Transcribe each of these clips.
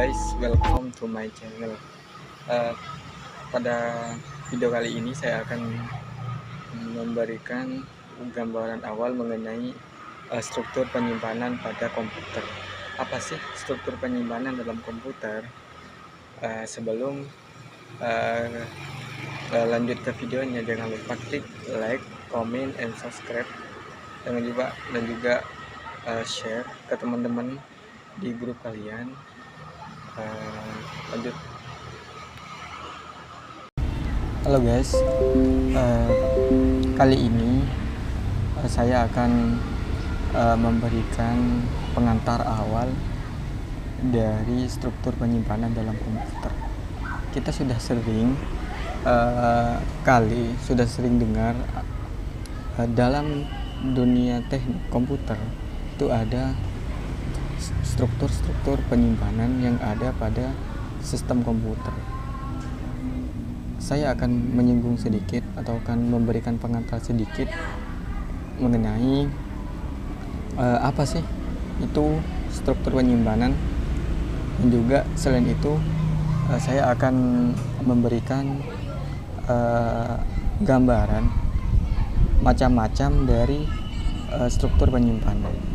guys, welcome to my channel. Uh, Pada video kali ini saya akan memberikan gambaran awal mengenai struktur penyimpanan pada komputer. Apa sih struktur penyimpanan dalam komputer? Sebelum lanjut ke videonya, jangan lupa klik like, comment, and subscribe. Dan juga share ke teman-teman di grup kalian. Lanjut. Halo guys, kali ini saya akan memberikan pengantar awal dari struktur penyimpanan dalam komputer. Kita sudah sering dengar dalam dunia teknik komputer itu ada struktur penyimpanan yang ada pada sistem komputer. Saya akan menyinggung sedikit atau akan memberikan pengantar sedikit mengenai apa sih itu struktur penyimpanan, dan juga selain itu saya akan memberikan gambaran macam-macam dari struktur penyimpanan.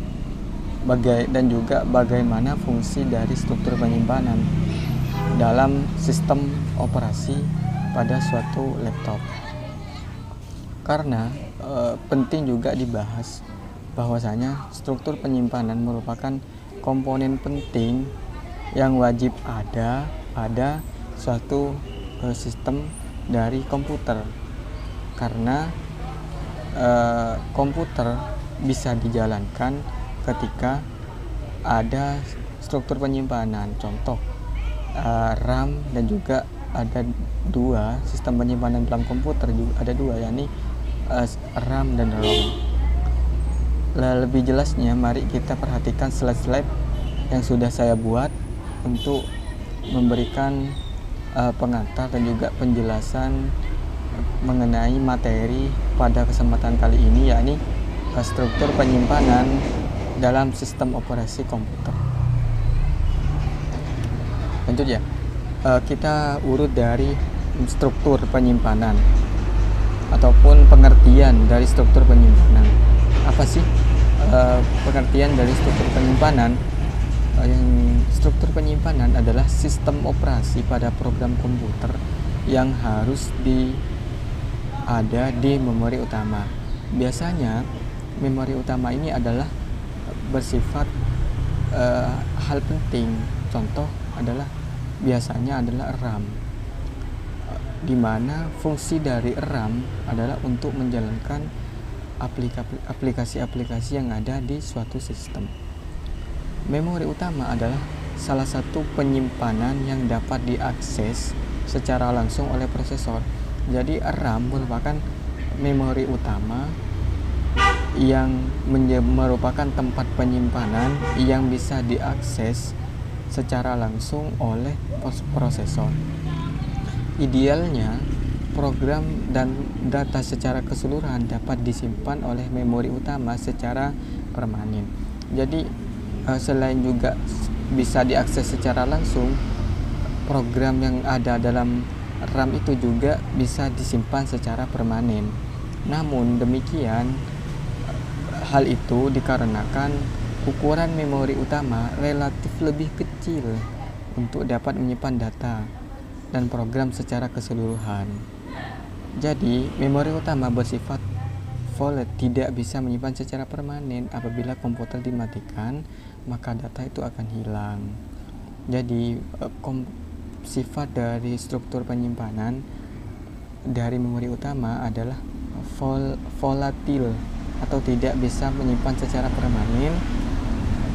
Dan juga bagaimana fungsi dari struktur penyimpanan dalam sistem operasi pada suatu laptop. Karena penting juga dibahas bahwasanya struktur penyimpanan merupakan komponen penting yang wajib ada pada suatu sistem dari komputer. Karena komputer bisa dijalankan ketika ada struktur penyimpanan. Contoh RAM, dan juga ada dua sistem penyimpanan dalam komputer, juga ada dua, yakni RAM dan ROM. Lebih jelasnya mari kita perhatikan slide-slide yang sudah saya buat untuk memberikan pengantar dan juga penjelasan mengenai materi pada kesempatan kali ini, yakni struktur penyimpanan dalam sistem operasi komputer. Lanjut ya, kita urut dari struktur penyimpanan ataupun pengertian dari struktur penyimpanan. Apa sih pengertian dari struktur penyimpanan? Struktur penyimpanan adalah sistem operasi pada program komputer yang harus ada di memori utama. Biasanya memori utama ini adalah bersifat hal penting. Contoh biasanya adalah RAM, di mana fungsi dari RAM adalah untuk menjalankan aplikasi-aplikasi yang ada di suatu sistem. Memori utama adalah salah satu penyimpanan yang dapat diakses secara langsung oleh prosesor. Jadi RAM merupakan memori utama yang merupakan tempat penyimpanan yang bisa diakses secara langsung oleh prosesor. Idealnya, program dan data secara keseluruhan dapat disimpan oleh memori utama secara permanen. Jadi, selain juga bisa diakses secara langsung, program yang ada dalam RAM itu juga bisa disimpan secara permanen. Namun demikian, hal itu dikarenakan ukuran memori utama relatif lebih kecil untuk dapat menyimpan data dan program secara keseluruhan. Jadi, memori utama bersifat volatile, tidak bisa menyimpan secara permanen. Apabila komputer dimatikan, maka data itu akan hilang. Jadi, sifat dari struktur penyimpanan dari memori utama adalah volatil atau tidak bisa menyimpan secara permanen,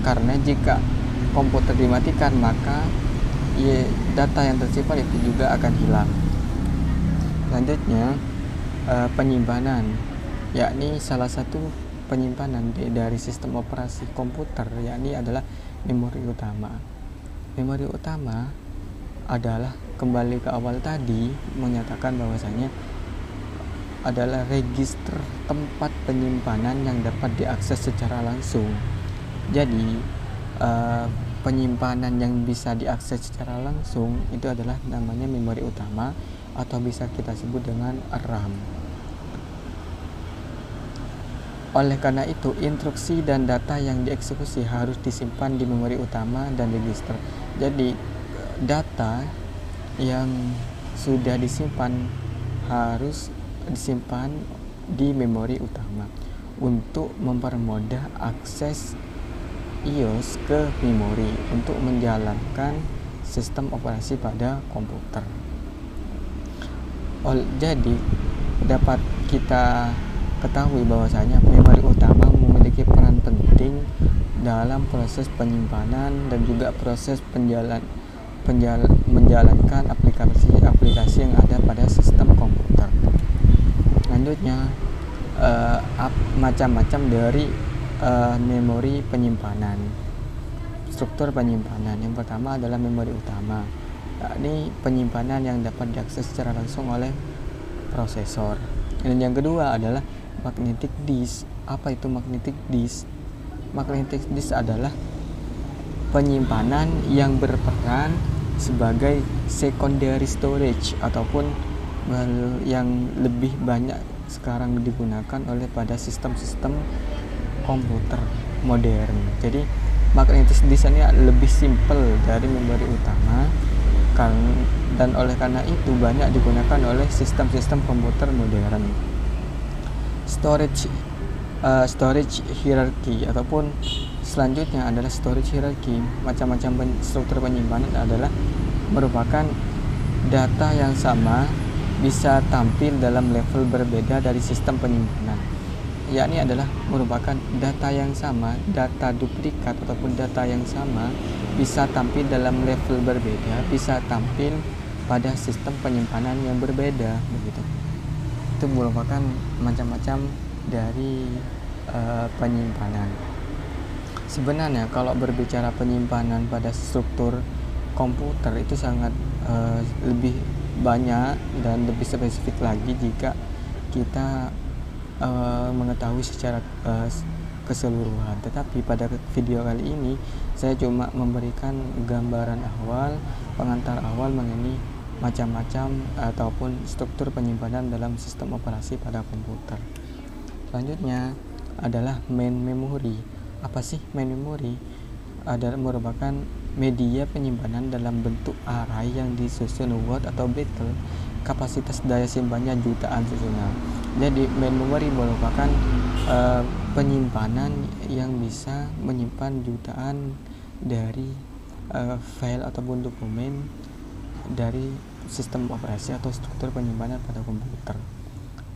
karena jika komputer dimatikan maka data yang tersimpan itu juga akan hilang. Selanjutnya, penyimpanan, yakni salah satu penyimpanan dari sistem operasi komputer, yakni adalah memori utama. Memori utama adalah, kembali ke awal tadi, menyatakan bahwasanya adalah register tempat penyimpanan yang dapat diakses secara langsung. Jadi penyimpanan yang bisa diakses secara langsung itu adalah namanya memori utama atau bisa kita sebut dengan RAM. Oleh karena itu, instruksi dan data yang dieksekusi harus disimpan di memori utama dan register. Jadi, data yang sudah disimpan harus disimpan di memori utama untuk mempermudah akses BIOS ke memori untuk menjalankan sistem operasi pada komputer. Jadi, dapat kita ketahui bahwasanya memori utama memiliki peran penting dalam proses penyimpanan dan juga proses menjalankan aplikasi-aplikasi yang ada pada sistem komputer. Selanjutnya, macam-macam dari memori penyimpanan. Struktur penyimpanan yang pertama adalah memori utama, yakni penyimpanan yang dapat diakses secara langsung oleh prosesor. Dan yang kedua adalah magnetic disk. Apa itu magnetic disk? Magnetic disk adalah penyimpanan yang berperan sebagai secondary storage ataupun yang lebih banyak sekarang digunakan oleh pada sistem-sistem komputer modern. Jadi magnetic disk ini lebih simple dari memori utama dan oleh karena itu banyak digunakan oleh sistem-sistem komputer modern. Storage hierarchy ataupun selanjutnya adalah storage hierarchy. Macam-macam struktur penyimpanan adalah merupakan data yang sama bisa tampil dalam level berbeda dari sistem penyimpanan, yakni adalah merupakan data yang sama, data duplikat ataupun data yang sama bisa tampil dalam level berbeda, bisa tampil pada sistem penyimpanan yang berbeda, begitu. Itu merupakan macam-macam dari penyimpanan. Sebenarnya kalau berbicara penyimpanan pada struktur komputer itu sangat lebih banyak dan lebih spesifik lagi jika kita mengetahui secara keseluruhan. Tetapi pada video kali ini saya cuma memberikan gambaran awal, pengantar awal mengenai macam-macam ataupun struktur penyimpanan dalam sistem operasi pada komputer. Selanjutnya adalah main memory. Apa sih main memory? Adalah merupakan media penyimpanan dalam bentuk array yang disusun word atau byte. Kapasitas daya simpannya jutaan susunan. Jadi main memory merupakan penyimpanan yang bisa menyimpan jutaan dari file ataupun dokumen dari sistem operasi atau struktur penyimpanan pada komputer.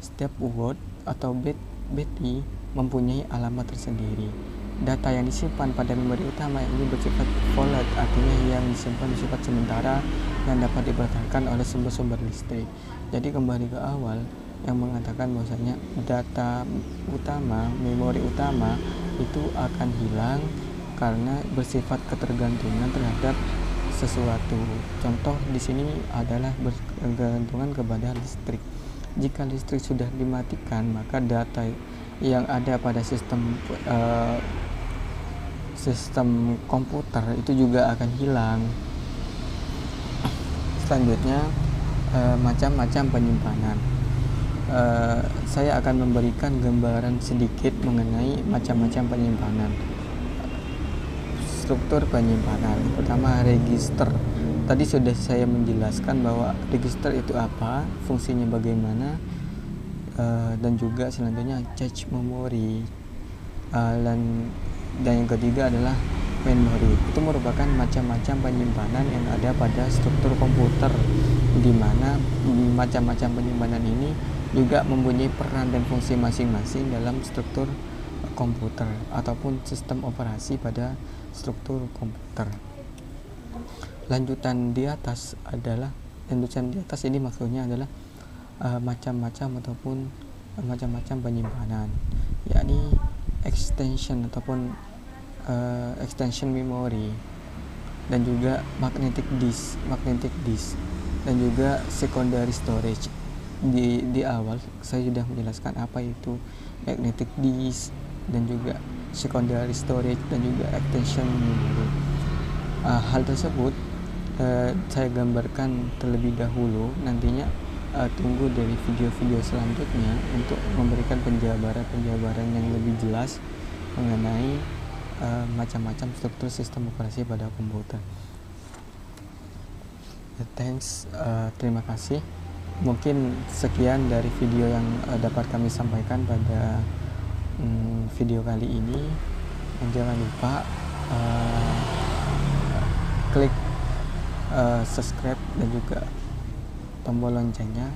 Setiap word atau bit mempunyai alamat tersendiri. Data yang disimpan pada memori utama ini bersifat volatile, artinya yang disimpan bersifat sementara yang dapat dipertahankan oleh sumber-sumber listrik. Jadi kembali ke awal yang mengatakan bahwasanya data utama, memori utama itu akan hilang karena bersifat ketergantungan terhadap sesuatu. Contoh di sini adalah bergantungan kepada listrik. Jika listrik sudah dimatikan, maka data yang ada pada sistem komputer itu juga akan hilang. Selanjutnya macam-macam penyimpanan. Saya akan memberikan gambaran sedikit mengenai macam-macam penyimpanan. Struktur penyimpanan. Pertama, register. Tadi sudah saya menjelaskan bahwa register itu apa, fungsinya bagaimana, dan juga selanjutnya cache memory, dan yang ketiga adalah memory. Itu merupakan macam-macam penyimpanan yang ada pada struktur komputer, di mana macam-macam penyimpanan ini juga mempunyai peran dan fungsi masing-masing dalam struktur komputer ataupun sistem operasi pada struktur komputer. Lanjutan di atas ini maksudnya adalah macam-macam ataupun macam-macam penyimpanan, yakni extension ataupun extension memory, dan juga magnetic disk dan juga secondary storage. Di awal saya sudah menjelaskan apa itu magnetic disk dan juga secondary storage dan juga extension memory. Hal tersebut saya gambarkan terlebih dahulu. Nantinya tunggu dari video-video selanjutnya untuk memberikan penjabaran yang lebih jelas mengenai macam-macam struktur sistem operasi pada komputer. Terima kasih. Mungkin sekian dari video yang dapat kami sampaikan pada video kali ini. Jangan lupa klik subscribe dan juga tombol loncengnya